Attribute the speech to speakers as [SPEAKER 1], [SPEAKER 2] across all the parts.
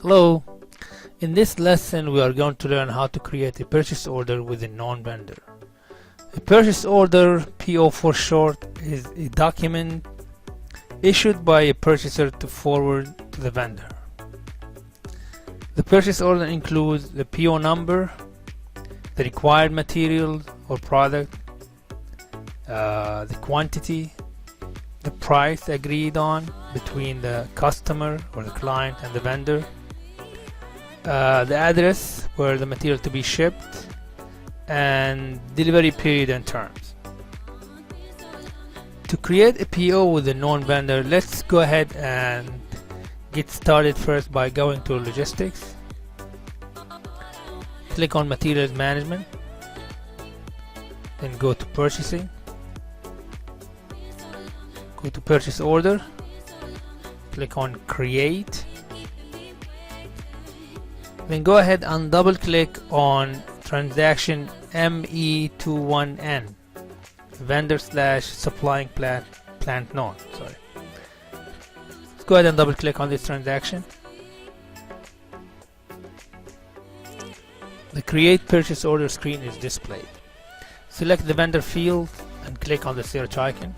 [SPEAKER 1] Hello, in this lesson we are going to learn how to create a purchase order with a non-vendor. A purchase order, PO for short, is a document issued by a purchaser to forward to the vendor. The purchase order includes the PO number, the required material or product, the quantity, the price agreed on between the customer or the client and the vendor, the address where the material to be shipped, and delivery period and terms. To create a PO with a non-vendor, let's go ahead and get started first by going to logistics. Click on materials management, then go to purchasing, go to purchase order, click on create, then go ahead and double click on transaction ME21N, vendor / supplying plant known. Let's go ahead and double click on this transaction. The create purchase order screen is displayed. Select the vendor field and click on the search icon.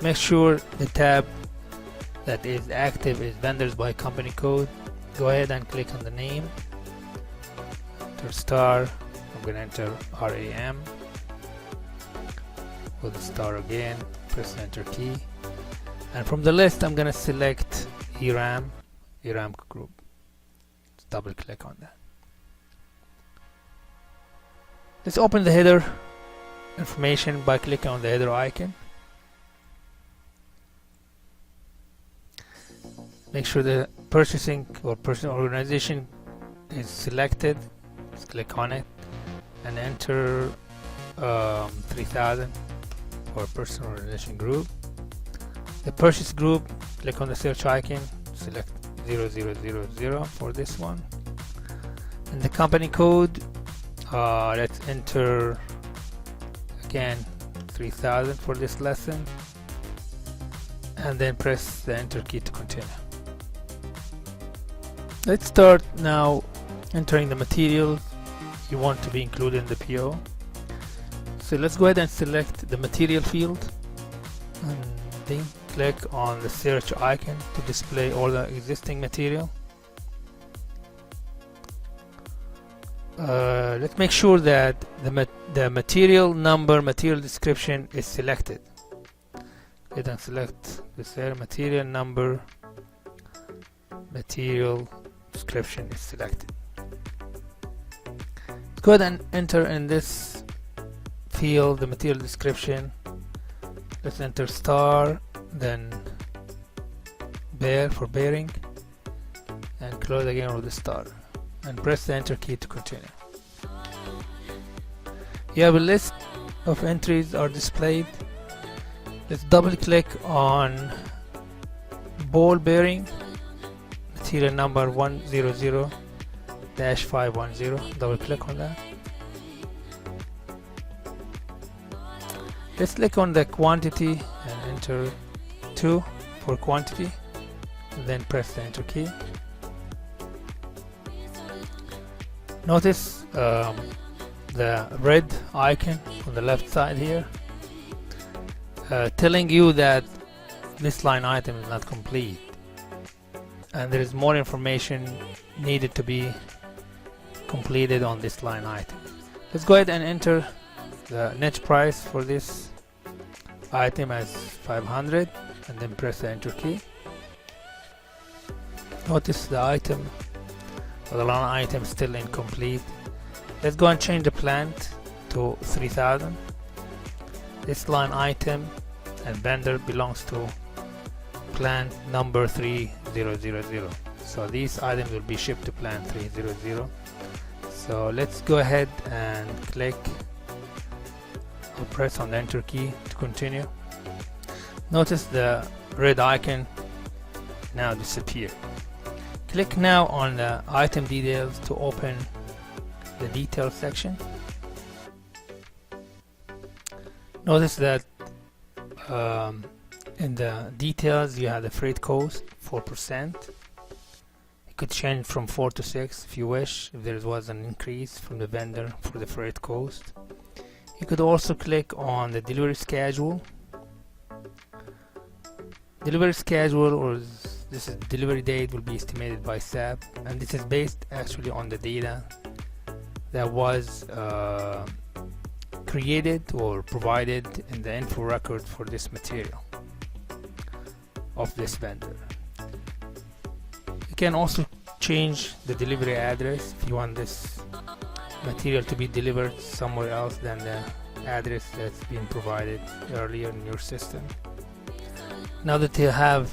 [SPEAKER 1] Make sure the tab that is active is vendors by company code. Go ahead and click on the name, enter star, I'm going to enter RAM, with the star again, press the enter key, and from the list I'm going to select ERAM group. Let's double click on that. Let's open the header information by clicking on the header icon. Make sure the purchasing or purchasing organization is selected. Let's click on it and enter 3000 for personal organization group. The purchase group, click on the search icon, select 0000 for this one. And the company code, let's enter again 3000 for this lesson, and then press the enter key to continue. Let's start now entering the materials you want to be included in the PO. So let's go ahead and select the material field and then click on the search icon to display all the existing material. Let's make sure that the material number, material description is selected. Go ahead and select this area, material number, material description is selected. Go ahead and enter in this field the material description. Let's enter star, then bear for bearing, and close again with the star, and press the enter key to continue. You have a list of entries are displayed. Let's double click on ball bearing, material number 100-510. Double click on that. Let's click on the quantity and enter 2 for quantity, then press the enter key. Notice the red icon on the left side here telling you that this line item is not complete and there is more information needed to be completed on this line item. Let's go ahead and enter the net price for this item as 500 and then press the enter key. Notice the item or the line item is still incomplete. Let's go and change the plant to 3000. This line item and vendor belongs to plant number 3000. So these items will be shipped to plant 300. So let's go ahead and click or press on the enter key to continue. Notice the red icon now disappear. Click now on the item details to open the details section. Notice that in the details you have the freight cost 4%, could change from 4 to 6 if you wish, if there was an increase from the vendor for the freight cost. You could also click on the delivery schedule. Delivery schedule, or this is delivery date, will be estimated by SAP, and this is based actually on the data that was created or provided in the info record for this material of this vendor. You can also change the delivery address if you want this material to be delivered somewhere else than the address that's been provided earlier in your system. Now that you have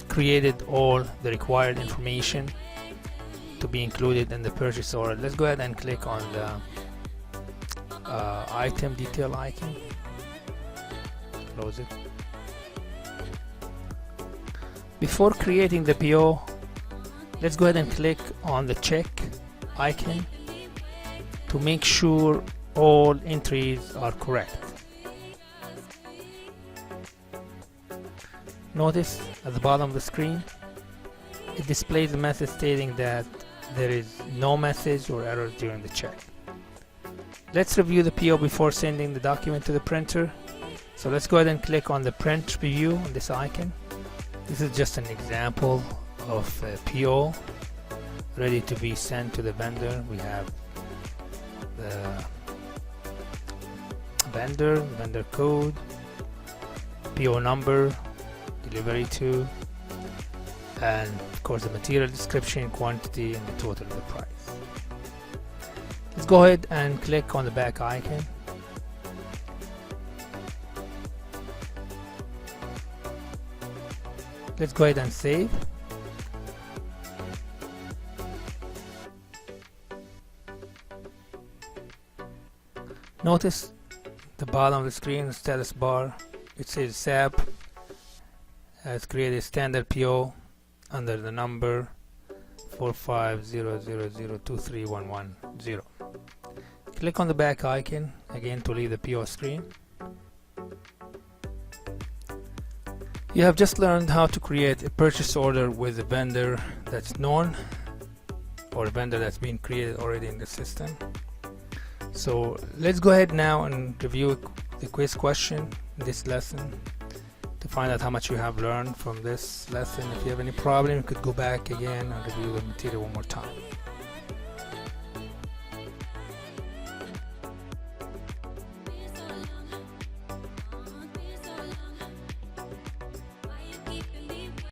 [SPEAKER 1] created all the required information to be included in the purchase order, let's go ahead and click on the item detail icon. Close it. Before creating the PO, let's go ahead and click on the check icon to make sure all entries are correct. Notice at the bottom of the screen it displays a message stating that there is no message or error during the check. Let's review the PO before sending the document to the printer. So let's go ahead and click on the print review on this icon. This is just an example of a PO ready to be sent to the vendor. We have the vendor code, PO number, delivery to, and of course the material description, quantity, and the total of the price. Let's go ahead and click on the back icon. Let's go ahead and save. Notice the bottom of the screen, the status bar, it says SAP has created a standard PO under the number 4500023110. Click on the back icon again to leave the PO screen. You have just learned how to create a purchase order with a vendor that's known, or a vendor that's been created already in the system. So let's go ahead now and review the quiz question in this lesson to find out how much you have learned from this lesson. If you have any problem, you could go back again and review the material one more time.